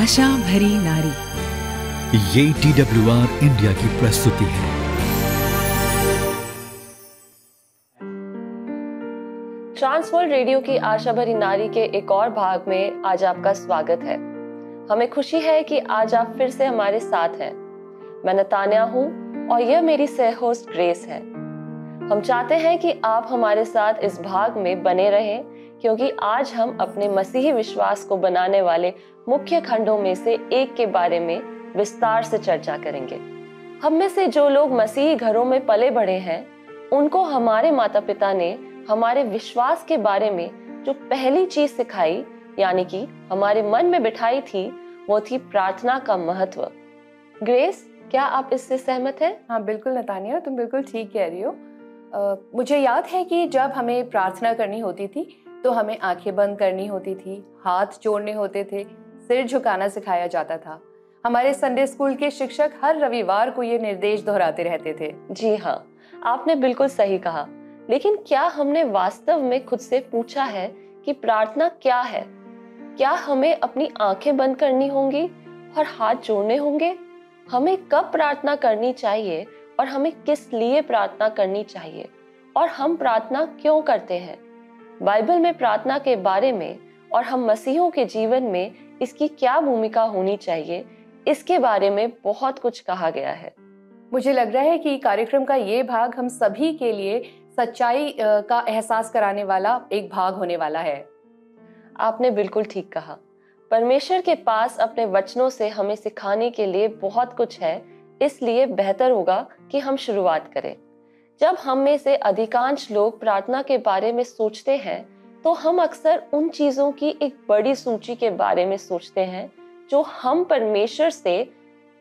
आशा भरी नारी। ये TWR इंडिया की प्रस्तुति है। ट्रांसवर्ल्ड रेडियो की आशा भरी नारी के एक और भाग में आज आपका स्वागत है। हमें खुशी है कि आज आप फिर से हमारे साथ हैं। मैं नतान्या हूँ और यह मेरी सह होस्ट ग्रेस है। हम चाहते हैं कि आप हमारे साथ इस भाग में बने रहें, क्योंकि आज हम अपने मसीही विश्वास को बनाने वाले मुख्य खंडों में से एक के बारे में विस्तार से चर्चा करेंगे। हम में से जो लोग मसीही घरों में पले बढ़े हैं, उनको हमारे माता पिता ने हमारे विश्वास के बारे में जो पहली चीज सिखाई, यानी कि हमारे मन में बिठाई थी, वो थी प्रार्थना का महत्व। ग्रेस, क्या आप इससे सहमत हैं? हाँ बिल्कुल नतान्या, तुम बिल्कुल ठीक कह रही हो। मुझे याद है कि जब हमें प्रार्थना करनी होती थी तो हमें आंखें बंद करनी होती थी, हाथ जोड़ने होते थे, सिर झुकाना सिखाया जाता था। हमारे संडे स्कूल के शिक्षक हर रविवार को ये निर्देश दोहराते रहते थे। जी हाँ, आपने बिल्कुल सही कहा। लेकिन क्या हमने वास्तव में खुद से पूछा है कि प्रार्थना क्या है? क्या हमें अपनी आंखें बंद करनी होंगी और हाथ जोड़ने होंगे? हमें कब प्रार्थना करनी चाहिए और हमें किस लिए प्रार्थना करनी चाहिए, और हम प्रार्थना क्यों करते हैं? बाइबल में प्रार्थना के बारे में और हम मसीहों के जीवन में इसकी क्या भूमिका होनी चाहिए, इसके बारे में बहुत कुछ कहा गया है। मुझे लग रहा है कि कार्यक्रम का ये भाग हम सभी के लिए सच्चाई का एहसास कराने वाला एक भाग होने वाला है। आपने बिल्कुल ठीक कहा। परमेश्वर के पास अपने वचनों से हमें सिखाने के लिए बहुत कुछ है, इसलिए बेहतर होगा कि हम शुरुआत करें। जब हम में से अधिकांश लोग प्रार्थना के बारे में सोचते हैं, तो हम अक्सर उन चीजों की एक बड़ी सूची के बारे में सोचते हैं जो हम परमेश्वर से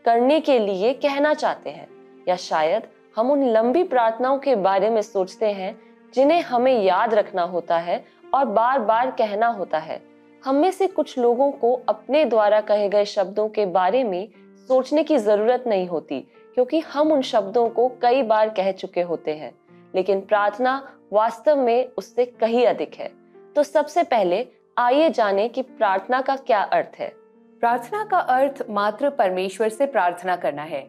करने के लिए कहना चाहते हैं, या शायद हम उन लंबी प्रार्थनाओं के बारे में सोचते हैं जिन्हें हमें याद रखना होता है और बार बार कहना होता है। हम में से कुछ लोगों को अपने द्वारा कहे गए शब्दों के बारे में सोचने की जरूरत नहीं होती, क्योंकि हम उन शब्दों को कई बार कह चुके होते हैं। लेकिन प्रार्थना वास्तव में उससे कहीं अधिक है। तो सबसे पहले आइए जाने कि प्रार्थना का क्या अर्थ है। प्रार्थना का अर्थ मात्र परमेश्वर से प्रार्थना करना है।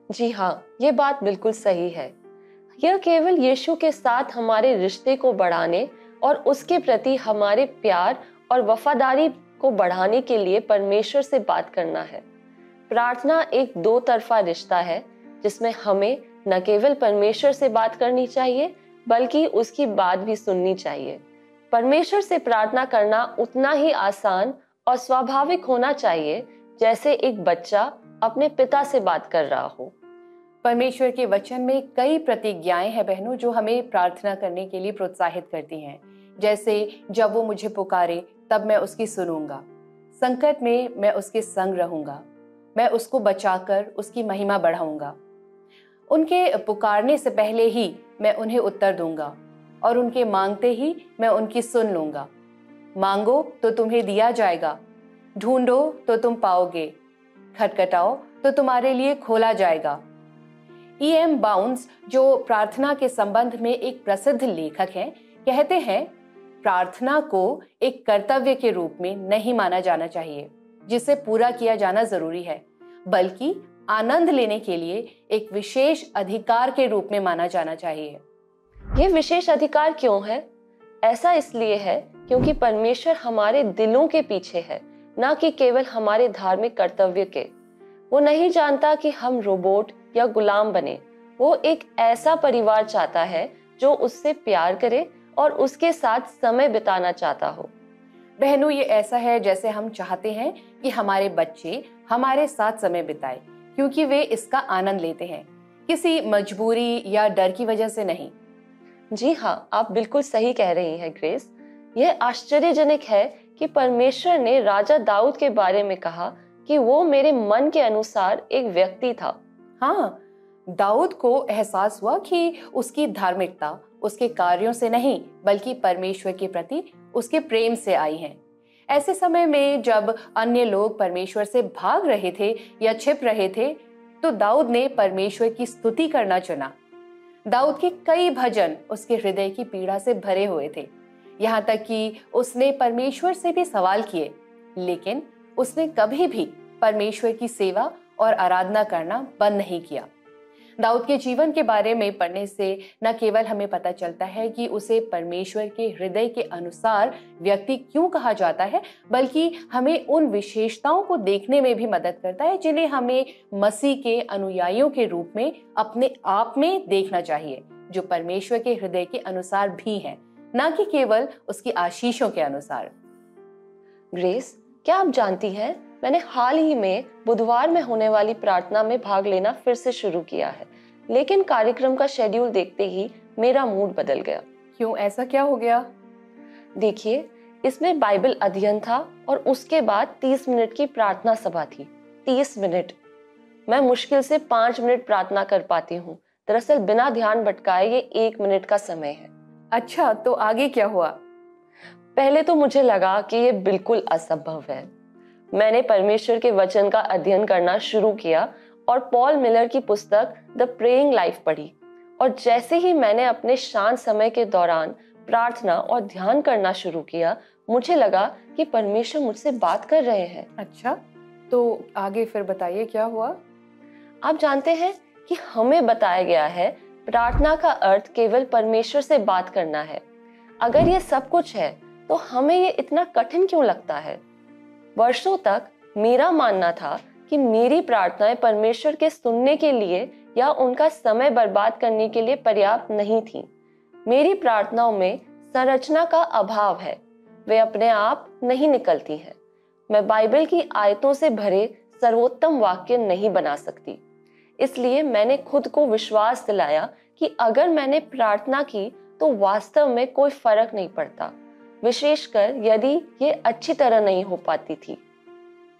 जी हाँ, ये बात बिल्कुल सही है। यह केवल यीशु के साथ हमारे रिश्ते को बढ़ाने और उसके प्रति हमारे प्यार और वफादारी को बढ़ाने के लिए परमेश्वर से बात करना है। प्रार्थना एक दो तरफा रिश्ता है, जिसमें हमें न केवल परमेश्वर से बात करनी चाहिए, बल्कि उसकी बात भी सुननी चाहिए। परमेश्वर से प्रार्थना करना उतना ही आसान और स्वाभाविक होना चाहिए जैसे एक बच्चा अपने पिता से बात कर रहा हो। परमेश्वर के वचन में कई प्रतिज्ञाएं हैं बहनों, जो हमें प्रार्थना करने के लिए प्रोत्साहित करती हैं। जैसे, जब वो मुझे पुकारे तब मैं उसकी सुनूंगा, संकट में मैं उसके संग रहूंगा, मैं उसको बचाकर उसकी महिमा बढ़ाऊंगा, उनके पुकारने से पहले ही मैं उन्हें उत्तर दूंगा, और उनके मांगते ही मैं उनकी सुन लूंगा। मांगो तो तुम्हें दिया जाएगा, ढूंढो तो तुम पाओगे, खटखटाओ तो तुम्हारे लिए खोला जाएगा। E.M. बाउंस, जो प्रार्थना के संबंध में एक प्रसिद्ध लेखक हैं, कहते हैं, प्रार्थना को एक कर्तव्य के रूप में नहीं माना जाना चाहिए जिसे पूरा किया जाना जरूरी है, बल्कि आनंद लेने के लिए एक विशेष अधिकार के रूप में माना जाना चाहिए। ये विशेष अधिकार क्यों है? ऐसा इसलिए है क्योंकि परमेश्वर हमारे दिलों के पीछे है, ना कि केवल हमारे धार्मिक कर्तव्य के। वो नहीं जानता कि हम रोबोट या गुलाम बने। वो एक ऐसा परिवार चाहता है जो उससे प्यार करे और उसके साथ समय बिताना चाहता हो। बहनों, ये ऐसा है जैसे हम चाहते हैं कि हमारे बच्चे हमारे साथ समय बिताए, क्योंकि वे इसका आनंद लेते हैं, किसी मजबूरी या डर की वजह से नहीं। जी हाँ, आप बिल्कुल सही कह रही हैं ग्रेस। यह आश्चर्यजनक है कि परमेश्वर ने राजा दाऊद के बारे में कहा कि वो मेरे मन के अनुसार एक व्यक्ति था। हाँ, दाऊद को एहसास हुआ कि उसकी धार्मिकता उसके कार्यों से नहीं, बल्कि परमेश्वर के प्रति उसके प्रेम से आई है। ऐसे समय में जब अन्य लोग परमेश्वर से भाग रहे थे या छिप रहे थे, तो दाऊद ने परमेश्वर की स्तुति करना चुना। दाऊद के कई भजन उसके हृदय की पीड़ा से भरे हुए थे, यहाँ तक कि उसने परमेश्वर से भी सवाल किए, लेकिन उसने कभी भी परमेश्वर की सेवा और आराधना करना बंद नहीं किया। दाऊद के जीवन के बारे में पढ़ने से न केवल हमें पता चलता है कि उसे परमेश्वर के हृदय के अनुसार व्यक्ति क्यों कहा जाता है, बल्कि हमें उन विशेषताओं को देखने में भी मदद करता है जिन्हें हमें मसीह के अनुयायियों के रूप में अपने आप में देखना चाहिए, जो परमेश्वर के हृदय के अनुसार भी हैं, न कि केवल उसकी आशीषों के अनुसार। ग्रेस, क्या आप जानती हैं, मैंने हाल ही में बुधवार में होने वाली प्रार्थना में भाग लेना फिर से शुरू किया है, लेकिन कार्यक्रम का शेड्यूल देखते ही मेरा मूड बदल गया। क्यों, ऐसा क्या हो गया? देखिए, इसमें बाइबल अध्ययन था और उसके बाद 30 मिनट की प्रार्थना सभा थी। 30 मिनट! मैं मुश्किल से 5 मिनट प्रार्थना कर पाती हूँ। दरअसल बिना ध्यान भटकाए ये 1 मिनट का समय है। अच्छा, तो आगे क्या हुआ? पहले तो मुझे लगा कि ये बिल्कुल असंभव है। मैंने परमेश्वर के वचन का अध्ययन करना शुरू किया और पॉल मिलर की पुस्तक द प्रेइंग लाइफ पढ़ी, और जैसे ही मैंने अपने शांत समय के दौरान प्रार्थना और ध्यान करना शुरू किया, मुझे लगा कि परमेश्वर मुझसे बात कर रहे हैं। अच्छा, तो आगे फिर बताइए क्या हुआ? आप जानते हैं कि हमें बताया गया है प्रार्थना का अर्थ केवल परमेश्वर से बात करना है। अगर ये सब कुछ है तो हमें ये इतना कठिन क्यों लगता है? वर्षों तक मेरा मानना था कि मेरी प्रार्थनाएं परमेश्वर के सुनने के लिए या उनका समय बर्बाद करने के लिए पर्याप्त नहीं थी। मेरी प्रार्थनाओं में संरचना का अभाव है, वे अपने आप नहीं निकलती हैं। मैं बाइबल की आयतों से भरे सर्वोत्तम वाक्य नहीं बना सकती। इसलिए मैंने खुद को विश्वास दिलाया कि अगर मैंने प्रार्थना की तो वास्तव में कोई फर्क नहीं पड़ता, विशेषकर यदि ये अच्छी तरह नहीं हो पाती थी।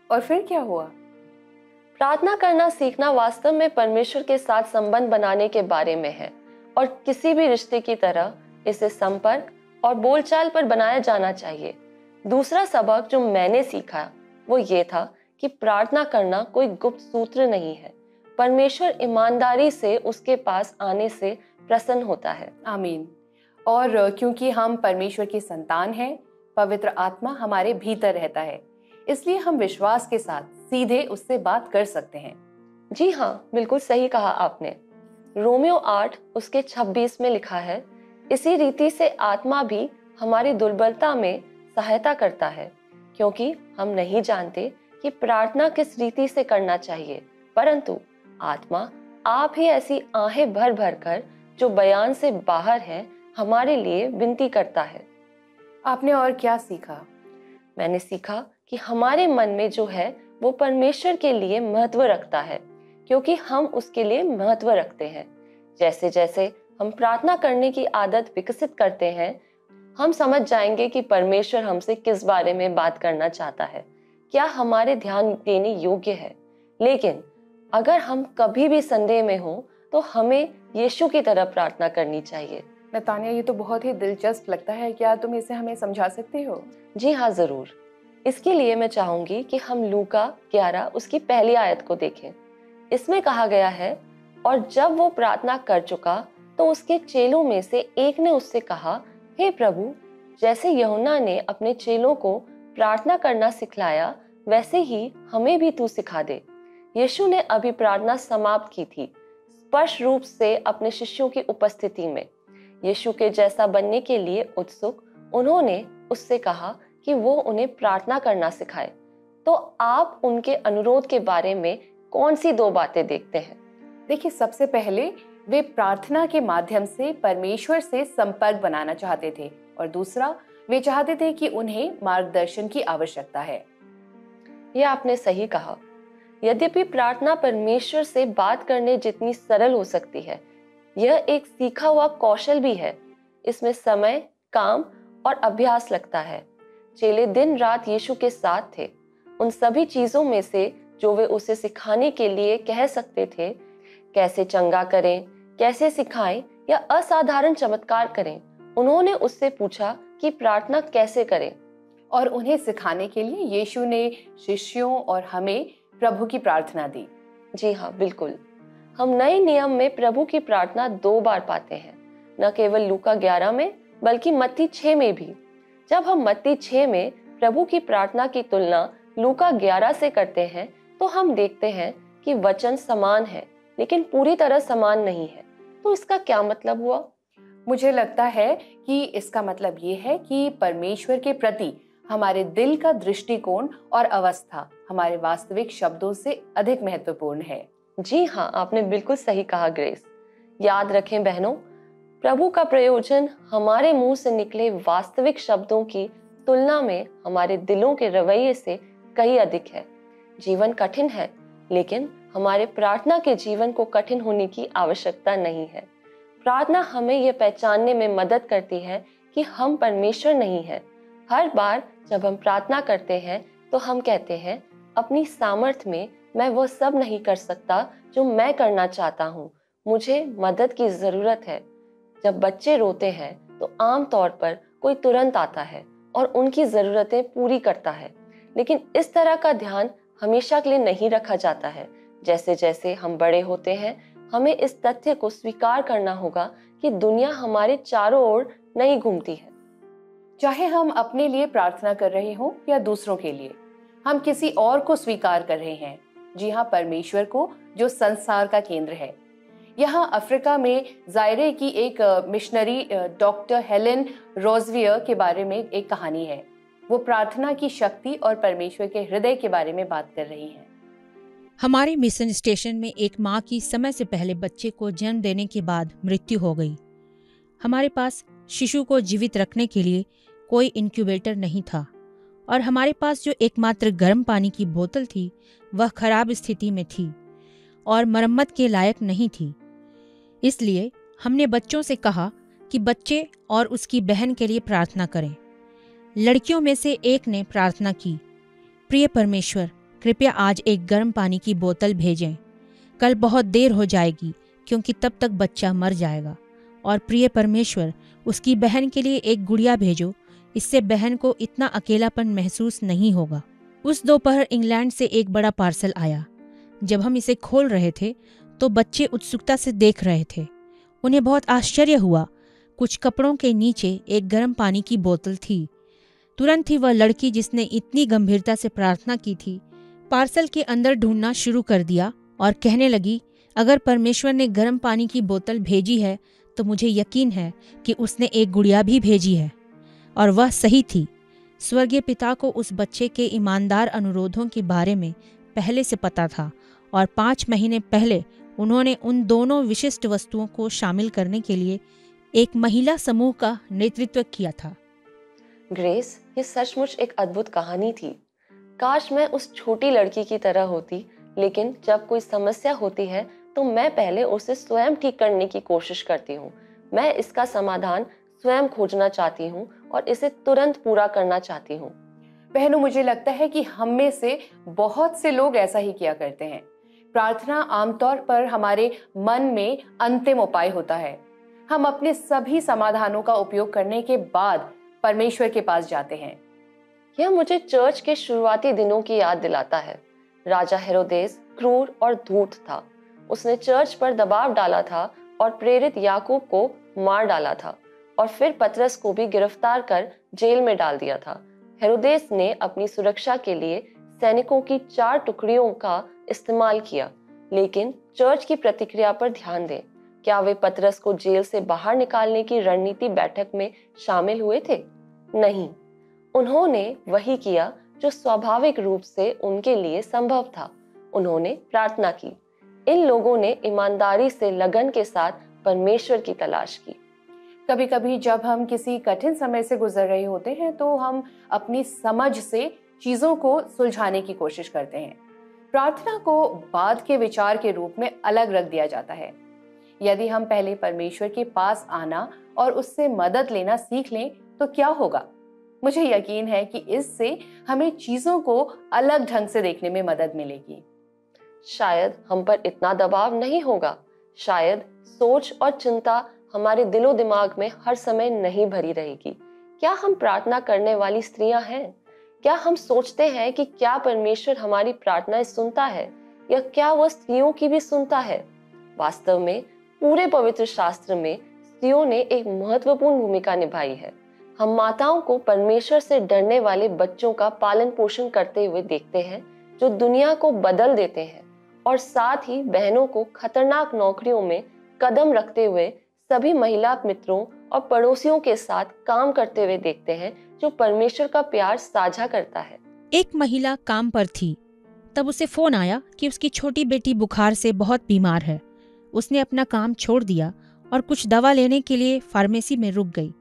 और फिर क्या हुआ? प्रार्थना करना सीखना वास्तव में परमेश्वर के साथ संबंध बनाने के बारे में है, और किसी भी रिश्ते की तरह इसे संपर्क और बोलचाल पर बनाया जाना चाहिए। दूसरा सबक जो मैंने सीखा वो ये था कि प्रार्थना करना कोई गुप्त सूत्र नहीं है। परमेश्वर ईमानदारी से उसके पास आने से प्रसन्न होता है। आमीन। और क्योंकि हम परमेश्वर की संतान हैं, पवित्र आत्मा हमारे भीतर रहता है, इसलिए हम विश्वास के साथ सीधे उससे बात कर सकते हैं। जी हाँ, बिल्कुल सही कहा आपने। रोमियो 8 उसके 26 में लिखा है, इसी रीति से आत्मा भी हमारी दुर्बलता में सहायता करता है, क्योंकि हम नहीं जानते कि प्रार्थना किस रीति से करना चाहिए, परंतु आत्मा आप ही ऐसी आहें भर भर कर जो बयान से बाहर है हमारे लिए विनती करता है। आपने और क्या सीखा? मैंने सीखा कि हमारे मन में जो है वो परमेश्वर के लिए महत्व रखता है, क्योंकि हम उसके लिए महत्व रखते हैं। जैसे जैसे हम प्रार्थना करने की आदत विकसित करते हैं, हम समझ जाएंगे कि परमेश्वर हमसे किस बारे में बात करना चाहता है, क्या हमारे ध्यान देने योग्य है। लेकिन अगर हम कभी भी संदेह में हो तो हमें यीशु की तरह प्रार्थना करनी चाहिए। नतानिया, ये तो बहुत ही दिलचस्प लगता है, क्या तुम इसे हमें समझा सकते हो? जी हाँ, जरूर। इसके लिए मैं चाहूंगी कि हम लूका 11 उसकी पहली आयत को देखें। इसमें कहा गया है, और जब वो प्रार्थना कर चुका तो उसके चेलों में से एक ने उससे कहा, हे प्रभु, जैसे यूहन्ना ने अपने चेलों को प्रार्थना करना सिखलाया, वैसे ही हमें भी तू सिखा दे। यीशु ने अभी प्रार्थना समाप्त की थी, स्पष्ट रूप से अपने शिष्यों की उपस्थिति में। यीशु के जैसा बनने के लिए उत्सुक उन्होंने उससे कहा कि वो उन्हें प्रार्थना करना सिखाए। तो आप उनके अनुरोध के बारे में कौन सी 2 बातें देखते हैं? देखिए, सबसे पहले वे प्रार्थना के माध्यम से परमेश्वर से संपर्क बनाना चाहते थे, और दूसरा, वे चाहते थे कि उन्हें मार्गदर्शन की आवश्यकता है। यह आपने सही कहा। यद्यपि प्रार्थना परमेश्वर से बात करने जितनी सरल हो सकती है, यह एक सीखा हुआ कौशल भी है। इसमें समय, काम और अभ्यास लगता है। चेले दिन रात यीशु के साथ थे। उन सभी चीजों में से जो वे उसे सिखाने के लिए कह सकते थे, कैसे चंगा करें, कैसे सिखाएं या असाधारण चमत्कार करें, उन्होंने उससे पूछा कि प्रार्थना कैसे करें। और उन्हें सिखाने के लिए यीशु ने शिष्यों और हमें प्रभु की प्रार्थना दी। जी हाँ, बिल्कुल। हम नए नियम में प्रभु की प्रार्थना 2 बार पाते हैं, न केवल लूका 11 में बल्कि मत्ती 6 में भी। जब हम मत्ती 6 में प्रभु की प्रार्थना की तुलना लूका 11 से करते हैं तो हम देखते हैं कि वचन समान है लेकिन पूरी तरह समान नहीं है। तो इसका क्या मतलब हुआ? मुझे लगता है कि इसका मतलब ये है कि परमेश्वर के प्रति हमारे दिल का दृष्टिकोण और अवस्था हमारे वास्तविक शब्दों से अधिक महत्वपूर्ण है। जी हाँ, आपने बिल्कुल सही कहा ग्रेस। याद रखें बहनों, प्रभु का प्रयोजन हमारे मुंह से निकले वास्तविक शब्दों की तुलना में हमारे दिलों के रवैये से कहीं अधिक है। जीवन कठिन है, लेकिन हमारे प्रार्थना के जीवन को कठिन होने की आवश्यकता नहीं है। प्रार्थना हमें यह पहचानने में मदद करती है कि हम परमेश्वर नहीं हैं। हर बार जब हम प्रार्थना करते हैं तो हम कहते हैं, अपनी सामर्थ्य में मैं वह सब नहीं कर सकता जो मैं करना चाहता हूँ, मुझे मदद की जरूरत है। जब बच्चे रोते हैं तो आम तौर पर कोई तुरंत आता है और उनकी जरूरतें पूरी करता है, लेकिन इस तरह का ध्यान हमेशा के लिए नहीं रखा जाता है। जैसे जैसे हम बड़े होते हैं, हमें इस तथ्य को स्वीकार करना होगा कि दुनिया हमारे चारों ओर नहीं घूमती है। चाहे हम अपने लिए प्रार्थना कर रहे हों या दूसरों के लिए, हम किसी और को स्वीकार कर रहे हैं। जी हाँ, परमेश्वर को, जो संसार का केंद्र है। यहाँ अफ्रीका में जायरे की एक मिशनरी डॉक्टर हेलेन रोजवियर के बारे में एक कहानी है। वो प्रार्थना की शक्ति और परमेश्वर के हृदय के बारे में बात कर रही हैं। हमारे मिशन स्टेशन में एक माँ की समय से पहले बच्चे को जन्म देने के बाद मृत्यु हो गई। हमारे पास शिशु को जीवित रखने के लिए कोई इंक्यूबेटर नहीं था और हमारे पास जो एकमात्र गर्म पानी की बोतल थी वह खराब स्थिति में थी और मरम्मत के लायक नहीं थी। इसलिए हमने बच्चों से कहा कि बच्चे और उसकी बहन के लिए प्रार्थना करें। लड़कियों में से एक ने प्रार्थना की, प्रिय परमेश्वर, कृपया आज एक गर्म पानी की बोतल भेजें। कल बहुत देर हो जाएगी क्योंकि तब तक बच्चा मर जाएगा। और प्रिय परमेश्वर, उसकी बहन के लिए एक गुड़िया भेजो, इससे बहन को इतना अकेलापन महसूस नहीं होगा। उस दोपहर इंग्लैंड से एक बड़ा पार्सल आया। जब हम इसे खोल रहे थे तो बच्चे उत्सुकता से देख रहे थे। उन्हें बहुत आश्चर्य हुआ। कुछ कपड़ों के नीचे एक गर्म पानी की बोतल थी। तुरंत ही वह लड़की जिसने इतनी गंभीरता से प्रार्थना की थी, पार्सल के अंदर ढूंढना शुरू कर दिया और कहने लगी, अगर परमेश्वर ने गर्म पानी की बोतल भेजी है तो मुझे यकीन है कि उसने एक गुड़िया भी भेजी है। और वह सही थी। स्वर्गीय पिता को उस बच्चे के ईमानदार अनुरोधों के बारे में पहले से पता था और 5 महीने पहले उन्होंने उन दोनों विशिष्ट वस्तुओं को शामिल करने के लिए एक महिला समूह का नेतृत्व किया था। ग्रेस, ये सचमुच एक अद्भुत कहानी थी। काश मैं उस छोटी लड़की की तरह होती, लेकिन जब कोई समस्या होती है तो मैं पहले उसे स्वयं ठीक करने की कोशिश करती हूँ। मैं इसका समाधान स्वयं खोजना चाहती हूँ और इसे तुरंत पूरा करना चाहती हूँ। बहनों, मुझे लगता है कि हम में से बहुत से लोग ऐसा ही किया करते हैं। प्रार्थना आमतौर पर हमारे मन में अंतिम उपाय होता है। हम अपने सभी समाधानों का उपयोग करने के बाद परमेश्वर के पास जाते हैं। यह मुझे चर्च के शुरुआती दिनों की याद दिलाता है। राजा हेरोदेस क्रूर और धूर्त था। उसने चर्च पर दबाव डाला था और प्रेरित याकूब को मार डाला था और फिर पतरस को भी गिरफ्तार कर जेल में डाल दिया था। हेरोदेस ने अपनी सुरक्षा के लिए सैनिकों की 4 टुकड़ियों का इस्तेमाल किया, लेकिन चर्च की प्रतिक्रिया पर ध्यान दें। क्या वे पतरस को जेल से बाहर निकालने की रणनीति बैठक में शामिल हुए थे? नहीं, उन्होंने वही किया जो स्वाभाविक रूप से उनके लिए संभव था। उन्होंने प्रार्थना की। इन लोगों ने ईमानदारी से लगन के साथ परमेश्वर की तलाश की। कभी कभी जब हम किसी कठिन समय से गुजर रहे होते हैं तो हम अपनी समझ से चीजों को सुलझाने की कोशिश करते हैं। प्रार्थना को बाद के विचार के रूप में अलग रख दिया जाता है। यदि हम पहले परमेश्वर के पास आना और उससे मदद लेना सीख लें तो क्या होगा? मुझे यकीन है कि इससे हमें चीजों को अलग ढंग से देखने में मदद मिलेगी। शायद हम पर इतना दबाव नहीं होगा। शायद सोच और चिंता हमारे दिलो दिमाग में हर समय नहीं भरी रहेगी। क्या हम प्रार्थना करने वाली स्त्रियां हैं? क्या हम सोचते हैं कि क्या परमेश्वर हमारी प्रार्थनाएं सुनता है, या क्या वह स्त्रियों की भी सुनता है? वास्तव में पूरे पवित्र शास्त्र में स्त्रियों ने एक महत्वपूर्ण भूमिका निभाई है। हम माताओं को परमेश्वर से डरने वाले बच्चों का पालन पोषण करते हुए देखते हैं, जो दुनिया को बदल देते हैं, और साथ ही बहनों को खतरनाक नौकरियों में कदम रखते हुए सभी महिला मित्रों और पड़ोसियों के साथ काम करते हुए देखते हैं, जो परमेश्वर का प्यार साझा करता है। एक महिला काम पर थी, तब उसे फोन आया कि उसकी छोटी बेटी बुखार से बहुत बीमार है। उसने अपना काम छोड़ दिया और कुछ दवा लेने के लिए फार्मेसी में रुक गई।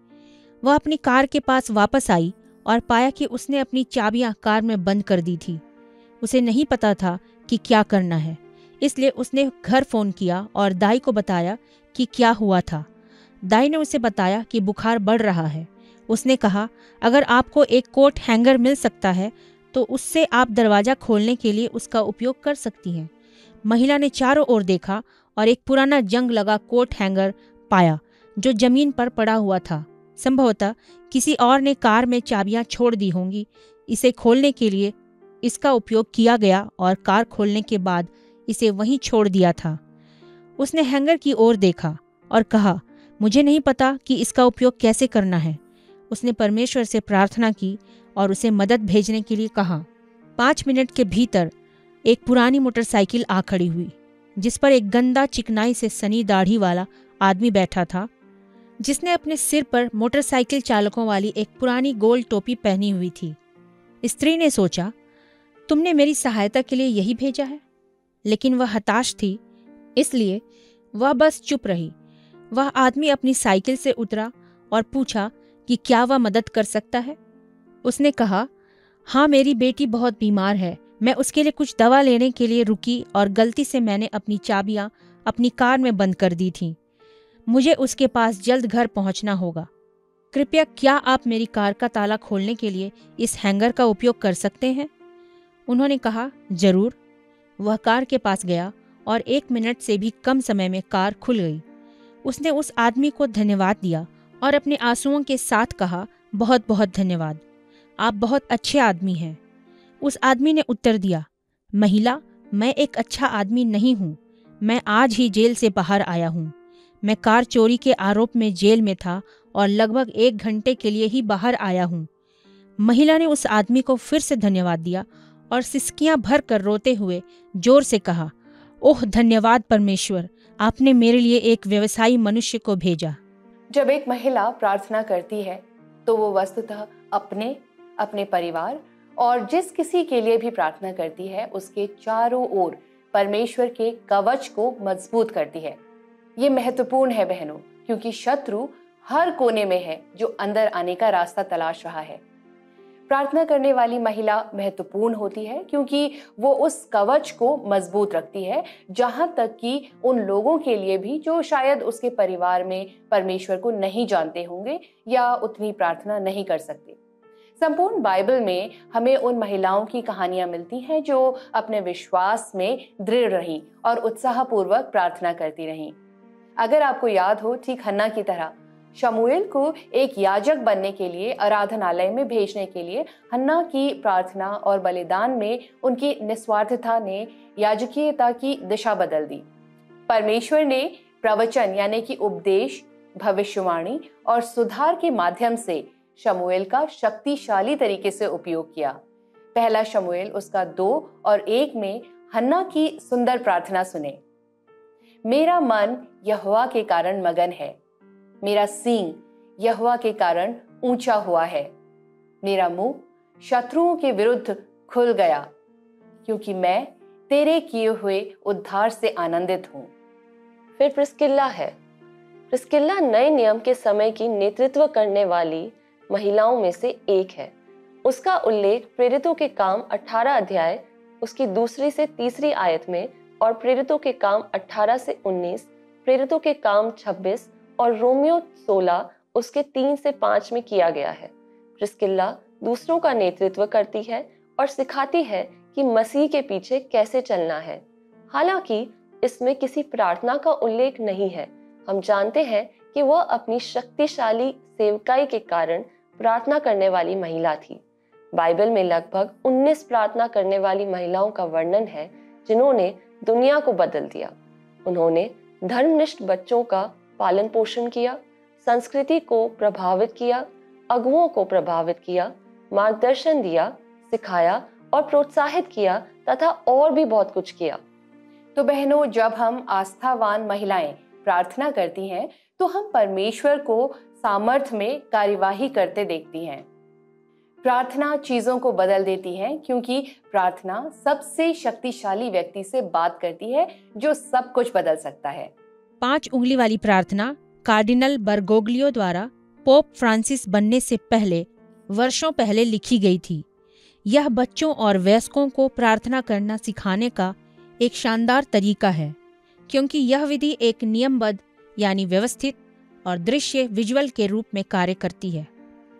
वह अपनी कार के पास वापस आई और पाया कि उसने अपनी चाबियां कार में बंद कर दी थी। उसे नहीं पता था कि क्या करना है, इसलिए उसने घर फोन किया और दाई को बताया कि क्या हुआ था। दाई ने उसे बताया कि बुखार बढ़ रहा है। उसने कहा, अगर आपको एक कोट हैंगर मिल सकता है तो उससे आप दरवाज़ा खोलने के लिए उसका उपयोग कर सकती हैं। महिला ने चारों ओर देखा और एक पुराना जंग लगा कोट हैंगर पाया जो जमीन पर पड़ा हुआ था। संभवतः किसी और ने कार में चाबियां छोड़ दी होंगी। इसे खोलने के लिए इसका उपयोग किया गया और कार खोलने के बाद इसे वहीं छोड़ दिया था। उसने हैंगर की ओर देखा और कहा, मुझे नहीं पता कि इसका उपयोग कैसे करना है। उसने परमेश्वर से प्रार्थना की और उसे मदद भेजने के लिए कहा। 5 मिनट के भीतर एक पुरानी मोटरसाइकिल आ खड़ी हुई, जिस पर एक गंदा चिकनाई से सनी दाढ़ी वाला आदमी बैठा था, जिसने अपने सिर पर मोटरसाइकिल चालकों वाली एक पुरानी गोल टोपी पहनी हुई थी। स्त्री ने सोचा, तुमने मेरी सहायता के लिए यही भेजा है। लेकिन वह हताश थी, इसलिए वह बस चुप रही। वह आदमी अपनी साइकिल से उतरा और पूछा कि क्या वह मदद कर सकता है। उसने कहा, हाँ, मेरी बेटी बहुत बीमार है। मैं उसके लिए कुछ दवा लेने के लिए रुकी और गलती से मैंने अपनी चाबियां अपनी कार में बंद कर दी थीं। मुझे उसके पास जल्द घर पहुंचना होगा। कृपया क्या आप मेरी कार का ताला खोलने के लिए इस हैंगर का उपयोग कर सकते हैं? उन्होंने कहा, जरूर। वह कार के पास गया और 1 मिनट से भी कम समय में कार खुल गई। उसने उस आदमी को धन्यवाद दिया और अपने आंसुओं के साथ कहा, बहुत बहुत धन्यवाद, आप बहुत अच्छे आदमी हैं। उस आदमी ने उत्तर दिया, महिला, मैं एक अच्छा आदमी नहीं हूँ। मैं आज ही जेल से बाहर आया हूँ। मैं कार चोरी के आरोप में जेल में था और लगभग 1 घंटे के लिए ही बाहर आया हूँ। महिला ने उस आदमी को फिर से धन्यवाद दिया और सिसकियां भर कर रोते हुए जोर से कहा, ओह धन्यवाद परमेश्वर, आपने मेरे लिए एक व्यवसायी मनुष्य को भेजा। जब एक महिला प्रार्थना करती है तो वो वस्तुतः अपने, अपने परिवार और जिस किसी के लिए भी प्रार्थना करती है उसके चारों ओर परमेश्वर के कवच को मजबूत करती है। ये महत्वपूर्ण है बहनों, क्योंकि शत्रु हर कोने में है जो अंदर आने का रास्ता तलाश रहा है। प्रार्थना करने वाली महिला महत्वपूर्ण होती है क्योंकि वो उस कवच को मजबूत रखती है, जहां तक कि उन लोगों के लिए भी जो शायद उसके परिवार में परमेश्वर को नहीं जानते होंगे या उतनी प्रार्थना नहीं कर सकते। संपूर्ण बाइबल में हमें उन महिलाओं की कहानियां मिलती हैं जो अपने विश्वास में दृढ़ रहीं और उत्साहपूर्वक प्रार्थना करती रहीं। अगर आपको याद हो, ठीक हन्ना की तरह शमूएल को एक याजक बनने के लिए आराधनालय में भेजने के लिए हन्ना की प्रार्थना और बलिदान में उनकी निस्वार्थता ने याजकीयता की दिशा बदल दी। परमेश्वर ने प्रवचन यानी कि उपदेश, भविष्यवाणी और सुधार के माध्यम से शमूएल का शक्तिशाली तरीके से उपयोग किया। पहला शमूएल उसका 2 और 1 में हन्ना की सुंदर प्रार्थना सुने। मेरा मन यहोवा के कारण मगन है, मेरा सींग यहोवा के कारण ऊंचा हुआ है, मेरा मुंह शत्रुओं के विरुद्ध खुल गया, क्योंकि मैं तेरे किए हुए उद्धार से आनंदित हूं। फिर प्रिस्किल्ला है। प्रिस्किल्ला नए नियम के समय की नेतृत्व करने वाली महिलाओं में से एक है। उसका उल्लेख प्रेरितों के काम 18 अध्याय उसकी 2 से 3 आयत में और प्रेरितों के काम 18 से 19, प्रेरितों के काम 26 और रोमियो 16 उसके 3 से 5 में किया गया है। प्रिस्किल्ला दूसरों का नेतृत्व करती है और सिखाती है कि मसीह के पीछे कैसे चलना है। हालांकि इसमें किसी प्रार्थना का उल्लेख नहीं है। हम जानते हैं कि वह अपनी शक्तिशाली सेवकाई के कारण प्रार्थना करने वाली महिला थी। बाइबल में लगभग 19 प्रार्थना करने वाली महिलाओं का वर्णन है जिन्होंने दुनिया को बदल दिया। उन्होंने धर्मनिष्ठ बच्चों का पालन पोषण किया, संस्कृति को प्रभावित किया, अगुओं को प्रभावित किया, मार्गदर्शन दिया, सिखाया और प्रोत्साहित किया तथा और भी बहुत कुछ किया। तो बहनों, जब हम आस्थावान महिलाएं प्रार्थना करती हैं तो हम परमेश्वर को सामर्थ्य में कार्यवाही करते देखती हैं। प्रार्थना चीजों को बदल देती है, क्योंकि प्रार्थना सबसे शक्तिशाली व्यक्ति से बात करती है जो सब कुछ बदल सकता है। 5 उंगली वाली प्रार्थना कार्डिनल बर्गोग्लियो द्वारा पोप फ्रांसिस बनने से पहले वर्षों पहले लिखी गई थी। यह बच्चों और वयस्कों को प्रार्थना करना सिखाने का एक शानदार तरीका है, क्योंकि यह विधि एक नियमबद्ध यानी व्यवस्थित और दृश्य विजुअल के रूप में कार्य करती है।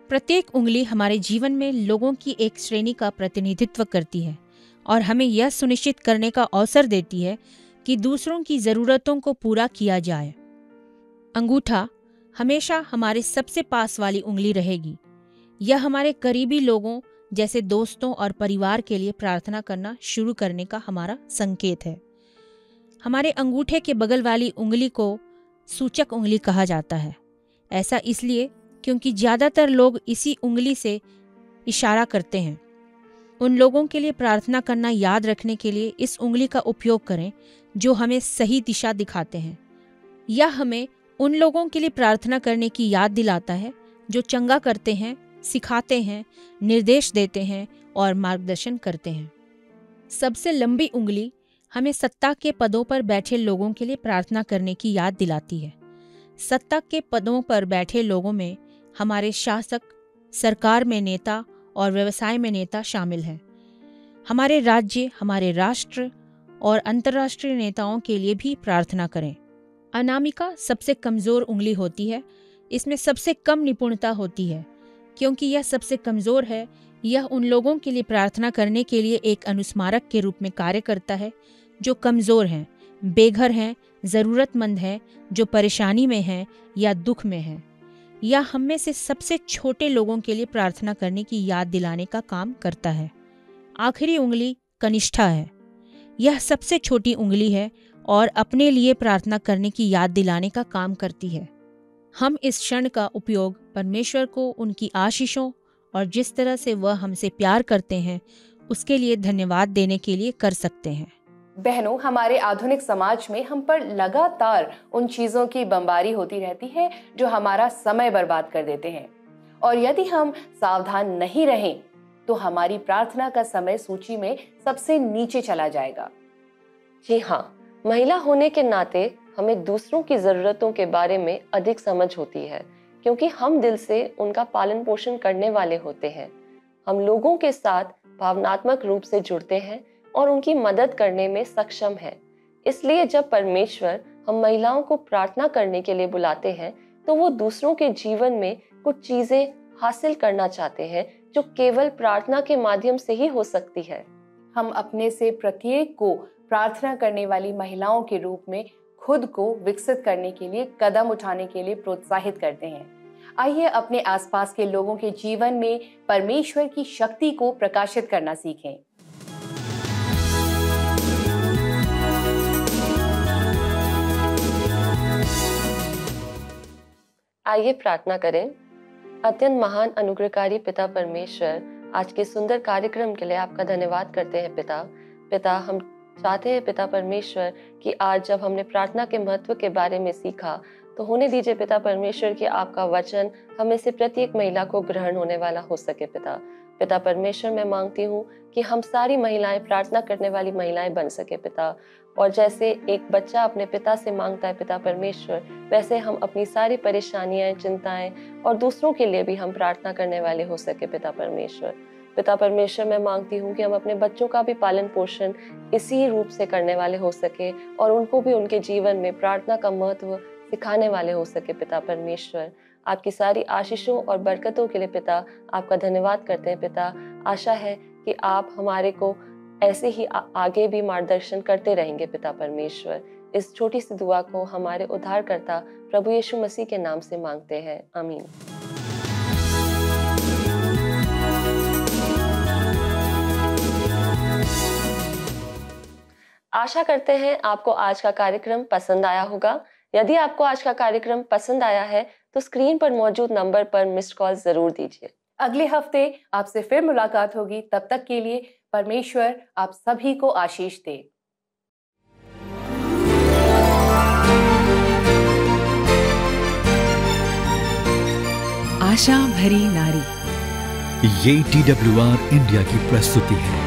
प्रत्येक उंगली हमारे जीवन में लोगों की एक श्रेणी का प्रतिनिधित्व करती है और हमें यह सुनिश्चित करने का अवसर देती है कि दूसरों की ज़रूरतों को पूरा किया जाए। अंगूठा हमेशा हमारे सबसे पास वाली उंगली रहेगी। यह हमारे करीबी लोगों जैसे दोस्तों और परिवार के लिए प्रार्थना करना शुरू करने का हमारा संकेत है। हमारे अंगूठे के बगल वाली उंगली को सूचक उंगली कहा जाता है। ऐसा इसलिए क्योंकि ज़्यादातर लोग इसी उंगली से इशारा करते हैं। उन लोगों के लिए प्रार्थना करना याद रखने के लिए इस उंगली का उपयोग करें जो हमें सही दिशा दिखाते हैं। यह हमें उन लोगों के लिए प्रार्थना करने की याद दिलाता है जो चंगा करते हैं, सिखाते हैं, निर्देश देते हैं और मार्गदर्शन करते हैं। सबसे लंबी उंगली हमें सत्ता के पदों पर बैठे लोगों के लिए प्रार्थना करने की याद दिलाती है। सत्ता के पदों पर बैठे लोगों में हमारे शासक, सरकार में नेता और व्यवसाय में नेता शामिल हैं। हमारे राज्य, हमारे राष्ट्र और अंतर्राष्ट्रीय नेताओं के लिए भी प्रार्थना करें। अनामिका सबसे कमज़ोर उंगली होती है। इसमें सबसे कम निपुणता होती है। क्योंकि यह सबसे कमज़ोर है, यह उन लोगों के लिए प्रार्थना करने के लिए एक अनुस्मारक के रूप में कार्य करता है जो कमज़ोर हैं, बेघर हैं, ज़रूरतमंद हैं, जो परेशानी में हैं या दुख में हैं, या हम में से सबसे छोटे लोगों के लिए प्रार्थना करने की याद दिलाने का काम करता है। आखिरी उंगली कनिष्ठा है। यह सबसे छोटी उंगली है और अपने लिए प्रार्थना करने की याद दिलाने का काम करती है। हम इस क्षण का उपयोग परमेश्वर को उनकी आशीषों और जिस तरह से वह हमसे प्यार करते हैं उसके लिए धन्यवाद देने के लिए कर सकते हैं। बहनों, हमारे आधुनिक समाज में हम पर लगातार उन चीजों की बमबारी होती रहती है जो हमारा समय बर्बाद कर देते हैं, और यदि हम सावधान नहीं रहें तो हमारी प्रार्थना का समय सूची में सबसे नीचे चला जाएगा। जी हाँ, महिला होने के नाते हमें दूसरों की जरूरतों के बारे में अधिक समझ होती है, क्योंकि हम दिल से उनका पालन पोषण करने वाले होते हैं। हम लोगों के साथ भावनात्मक रूप से जुड़ते हैं और उनकी मदद करने में सक्षम हैं। इसलिए जब परमेश्वर हम महिलाओं को प्रार्थना करने के लिए बुलाते हैं तो वो दूसरों के जीवन में कुछ चीजें हासिल करना चाहते हैं जो केवल प्रार्थना के माध्यम से ही हो सकती है। हम अपने से प्रत्येक को प्रार्थना करने वाली महिलाओं के रूप में खुद को विकसित करने के लिए कदम उठाने के लिए प्रोत्साहित करते हैं। आइए अपने आसपास के लोगों के जीवन में परमेश्वर की शक्ति को प्रकाशित करना सीखें। आइए प्रार्थना करें। अत्यंत महान अनुग्रहकारी पिता परमेश्वर, आज के सुंदर कार्यक्रम के लिए आपका धन्यवाद करते हैं पिता। हम चाहते हैं पिता परमेश्वर कि आज जब हमने प्रार्थना के महत्व के बारे में सीखा तो होने दीजिए पिता परमेश्वर कि आपका वचन हमें से प्रत्येक महिला को ग्रहण होने वाला हो सके। पिता परमेश्वर, मैं मांगती हूँ कि हम सारी महिलाएं प्रार्थना करने वाली महिलाएं बन सके पिता। और जैसे एक बच्चा अपने पिता से मांगता है पिता परमेश्वर, वैसे हम अपनी सारी परेशानियां, चिंताएं और दूसरों के लिए भी हम प्रार्थना करने वाले हो सके पिता परमेश्वर, मैं मांगती हूँ कि हम अपने बच्चों का भी पालन पोषण इसी रूप से करने वाले हो सके और उनको भी उनके जीवन में प्रार्थना का महत्व सिखाने वाले हो सके पिता परमेश्वर। आपकी सारी आशीषों और बरकतों के लिए पिता आपका धन्यवाद करते हैं पिता। आशा है कि आप हमारे को ऐसे ही आगे भी मार्गदर्शन करते रहेंगे पिता परमेश्वर। इस छोटी सी दुआ को हमारे उद्धारकर्ता प्रभु यीशु मसीह के नाम से मांगते हैं, आमीन। आशा करते हैं आपको आज का कार्यक्रम पसंद आया होगा। यदि आपको आज का कार्यक्रम पसंद आया है तो स्क्रीन पर मौजूद नंबर पर मिस्ड कॉल जरूर दीजिए। अगले हफ्ते आपसे फिर मुलाकात होगी। तब तक के लिए परमेश्वर आप सभी को आशीष दे। आशा भरी नारी, ये TWR इंडिया की प्रस्तुति है।